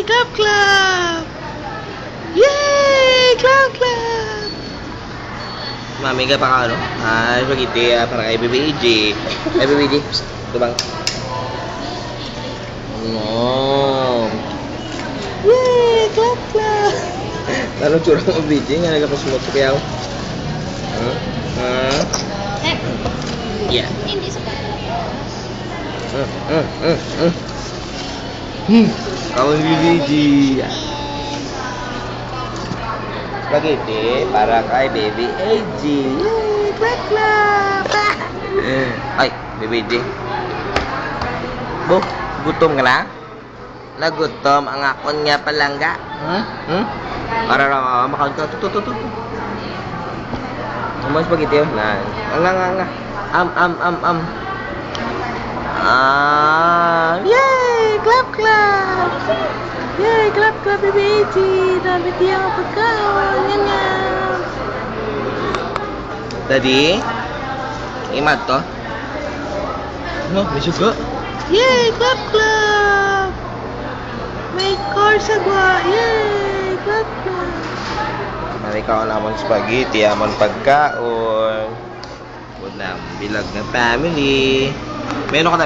Clap, clap! Yay! Clap, clap! Mami, ka pa ka, ano? Spaghetti, para kay Baby AJ. Ay, Baby AJ. Ito bang? Yay! Clap, clap! Anong tsura mo, BJ? Nga nagkapasumot ko kaya ako. Yeah. Hindi sa Kawan BJ. Spaghetti para kay Baby AJ. Yay! Clap, clap! Ay, Baby AJ. Bo, gutom ka na? Nagutom ang akon nga palangga. Para lang makaon ka. Tutu. Mas spaghetti yun. Nga. Yay! Clap, clap! Yay! Clap, clap, Baby AJ. Dami tiyang pagkaon. Yan. Daddy? Imad to? No, may suga. Yay! Clap, clap! May car sa gwa. Yay! Clap, clap! Narikaw naman spaghetti, amon pagkaon. Good na, bilag ng family. Meron ka na